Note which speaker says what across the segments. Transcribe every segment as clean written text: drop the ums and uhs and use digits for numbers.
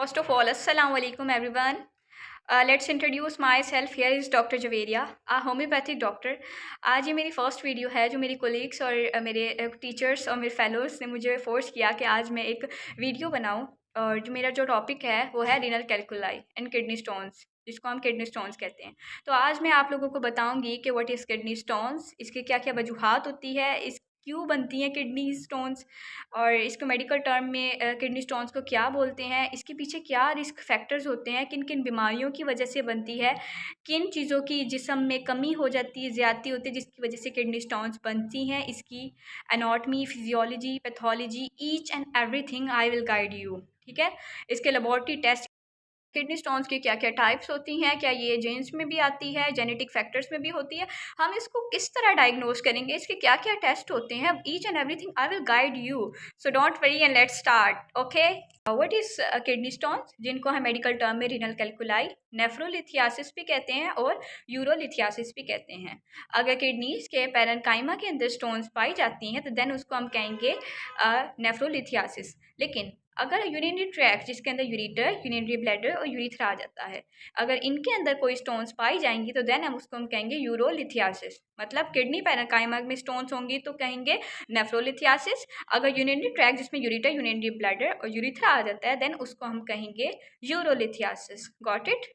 Speaker 1: First of all, Assalamu alaikum everyone. Let's introduce myself. Here is Dr. Javeria, a homeopathic doctor. आज ये मेरी first video है जो मेरी कोलीग्स और मेरे टीचर्स और मेरे फेलोज़ ने मुझे फोर्स किया कि आज मैं एक वीडियो बनाऊं। और जो मेरा टॉपिक है वो है रीनल कैल्कुलाई एंड किडनी स्टोन्स, जिसको हम किडनी स्टोन्स कहते हैं। तो आज मैं आप लोगों को बताऊंगी कि व्हाट इज़ किडनी स्टोन्स, इसके क्या क्या वजूहात होती है, इस क्यों बनती हैं किडनी स्टोन्स, और इसको मेडिकल टर्म में किडनी स्टोन्स को क्या बोलते हैं, इसके पीछे क्या रिस्क फैक्टर्स होते हैं, किन किन बीमारियों की वजह से बनती है, किन चीज़ों की जिस्म में कमी हो जाती है, ज़्यादती होती है जिसकी वजह से किडनी स्टोन्स बनती हैं, इसकी anatomy, physiology, pathology, each and everything I will guide you. ठीक है, इसके लेबॉर्ट्री टेस्ट, किडनी स्टोन्स की क्या क्या टाइप्स होती हैं, क्या ये जीन्स में भी आती है, जेनेटिक फैक्टर्स में भी होती है, हम इसको किस तरह डायग्नोज करेंगे, इसके क्या क्या टेस्ट होते हैं, each and everything I will guide you. So don't worry and let's start. Okay, what is kidney stones, जिनको हम मेडिकल टर्म में रीनल कैल्कुलाई, नेफ्रोलिथियासिस भी कहते हैं और यूरोलिथियासिस भी कहते हैं। अगर किडनीज के पैरेन्काइमा के अंदर स्टोन्स पाई जाती हैं तो देन उसको हम कहेंगे नेफ्रोलिथियासिस। लेकिन अगर यूरिनरी ट्रैक्ट, जिसके अंदर यूरिटर, यूरिनरी ब्लैडर और यूरिथ्रा आ जाता है, अगर इनके अंदर कोई स्टोन्स पाई जाएंगी तो देन हम कहेंगे यूरोलिथियासिस। मतलब किडनी पैरेन्काइमा में स्टोन्स होंगी तो कहेंगे नेफ्रोलिथियासिस। अगर यूरिनरी ट्रैक्ट जिसमें यूरिटर, यूरिनरी ब्लैडर और यूरिथ्रा आ जाता है देन उसको हम कहेंगे यूरोलिथियासिस। Got it.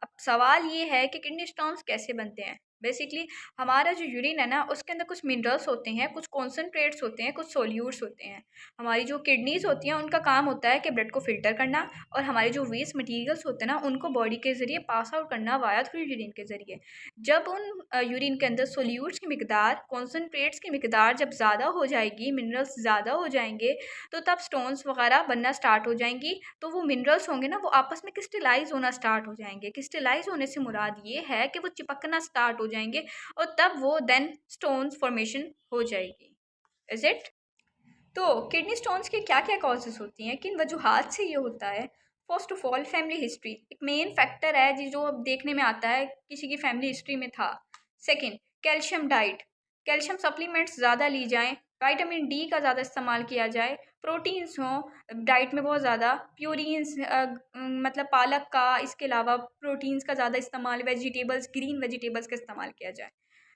Speaker 1: अब सवाल ये है कि किडनी स्टोन्स कैसे बनते हैं। बेसिकली हमारा जो यूरिन है ना उसके अंदर कुछ मिनरल्स होते हैं, कुछ कॉन्सेंट्रेट्स होते हैं, कुछ सोल्यूट्स होते हैं। हमारी जो किडनीज होती हैं उनका काम होता है कि ब्लड को फिल्टर करना, और हमारे जो वेस्ट मटेरियल्स होते हैं ना उनको बॉडी के ज़रिए पास आउट करना वाया थ्रू यूरिन के ज़रिए। जब उन यूरिन के अंदर सोल्यूट्स की मिकदार, कॉन्सेंट्रेट्स की मिकदार जब ज़्यादा हो जाएगी, मिनरल्स ज़्यादा हो जाएंगे, तो तब स्टोन्स वगैरह बनना स्टार्ट हो जाएंगी। तो वो मिनरल्स होंगे ना वो आपस में क्रिस्टलाइज होना स्टार्ट हो जाएंगे। क्रिस्टलाइज होने से मुराद ये है कि वो चिपकना स्टार्ट हो जाएंगे और तब वो देन स्टोन्स फॉर्मेशन हो जाएगी। Is it. तो किडनी स्टोन्स के क्या क्या कॉजेज़ होती हैं, किन वजूहात से ये होता है। First of all family history एक मेन फैक्टर है जो अब देखने में आता है किसी की फैमिली हिस्ट्री में था। Second, calcium diet, calcium supplements ज़्यादा ली जाएं, विटामिन डी का ज़्यादा इस्तेमाल किया जाए, प्रोटीन्स हों डाइट में बहुत ज़्यादा, प्योरीन्स मतलब पालक का, इसके अलावा प्रोटीन्स का ज़्यादा इस्तेमाल, वेजिटेबल्स, ग्रीन वेजिटेबल्स का इस्तेमाल किया जाए।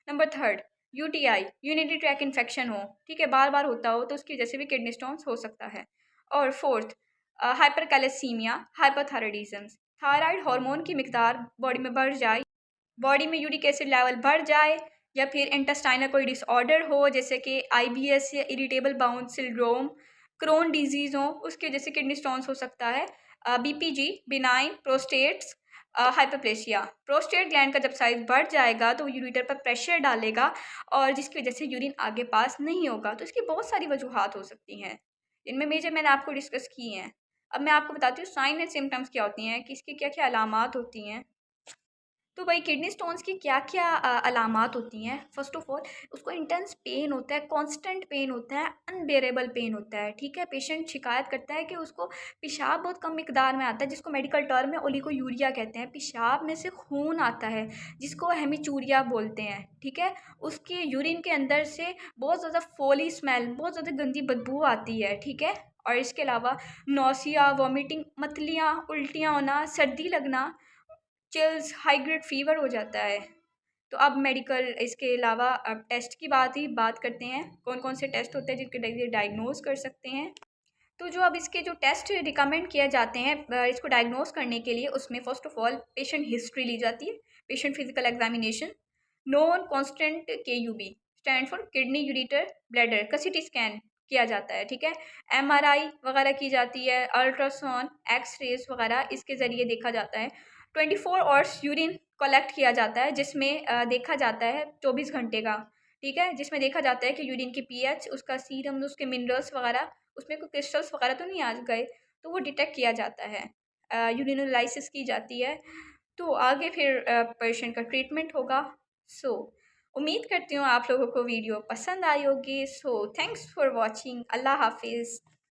Speaker 1: Number third, UTI, urinary track infection हो, ठीक है, बार बार होता हो तो उसकी वजह से भी किडनी स्टोन्स हो सकता है। और फोर्थ, हाइपरकैलेसीमिया, हाइपोथायराइडिज्म, थायराइड हार्मोन की मिकदार बॉडी में बढ़ जाए, बॉडी में यूरिक एसिड लेवल बढ़ जाए, या फिर इंटेस्टाइनल कोई डिसऑर्डर हो जैसे कि आईबीएस या irritable bowel syndrome, Crohn disease हो, उसकी वजह से किडनी स्टोन्स हो सकता है। BPG, benign prostates hyperplasia, prostate gland का जब साइज बढ़ जाएगा तो यूरिटर पर प्रेशर डालेगा और जिसकी वजह से यूरिन आगे पास नहीं होगा। तो इसकी बहुत सारी वजूहात हो सकती हैं, इनमें मेजर मैंने आपको डिस्कस की हैं। अब मैं आपको बताती हूँ साइन एंड सिम्टम्स क्या होती हैं, कि इसकी क्या क्या अलामात होती हैं। तो भाई किडनी स्टोन्स की क्या क्या अलामात होती हैं। फर्स्ट ऑफ ऑल उसको इंटेंस पेन होता है, कांस्टेंट पेन होता है, अनबेरेबल पेन होता है। ठीक है, पेशेंट शिकायत करता है कि उसको पेशाब बहुत कम मिकदार में आता है, जिसको मेडिकल टर्म में ओलिगोयूरिया कहते हैं। पेशाब में से खून आता है जिसको हेमीचूरिया बोलते हैं। ठीक है, उसके यूरिन के अंदर से बहुत ज़्यादा फोली स्मेल, बहुत ज़्यादा गंदी बदबू आती है। ठीक है, और इसके अलावा नौसिया, वॉमिटिंग, मतलियाँ, उल्टियाँ होना, सर्दी लगना, चिल्स, हाई ग्रेड फीवर हो जाता है। तो अब मेडिकल, इसके अलावा अब टेस्ट की बात करते हैं, कौन कौन से टेस्ट होते हैं जिनके जरिए डायग्नोज कर सकते हैं। तो जो अब इसके जो टेस्ट रिकमेंड किए जाते हैं इसको डायग्नोज करने के लिए, उसमें first of all patient history ली जाती है, patient physical examination, non constant KUB stand for kidney ureter bladder का CT स्कैन किया जाता है। ठीक है, MRI वगैरह की जाती है, अल्ट्रासाउंड, एक्सरेज वगैरह इसके ज़रिए देखा जाता है। 24 आवर्स यूरिन कलेक्ट किया जाता है जिसमें देखा जाता है 24 घंटे का। ठीक है, जिसमें देखा जाता है कि यूरिन की pH, उसका सीरम, उसके मिनरल्स वगैरह, उसमें कोई क्रिस्टल्स वगैरह तो नहीं आ गए, तो वो डिटेक्ट किया जाता है। यूरिनोलाइसिस की जाती है। तो आगे फिर पेशेंट का ट्रीटमेंट होगा। सो उम्मीद करती हूँ आप लोगों को वीडियो पसंद आई होगी। So thanks for watching. अल्लाह हाफिज़।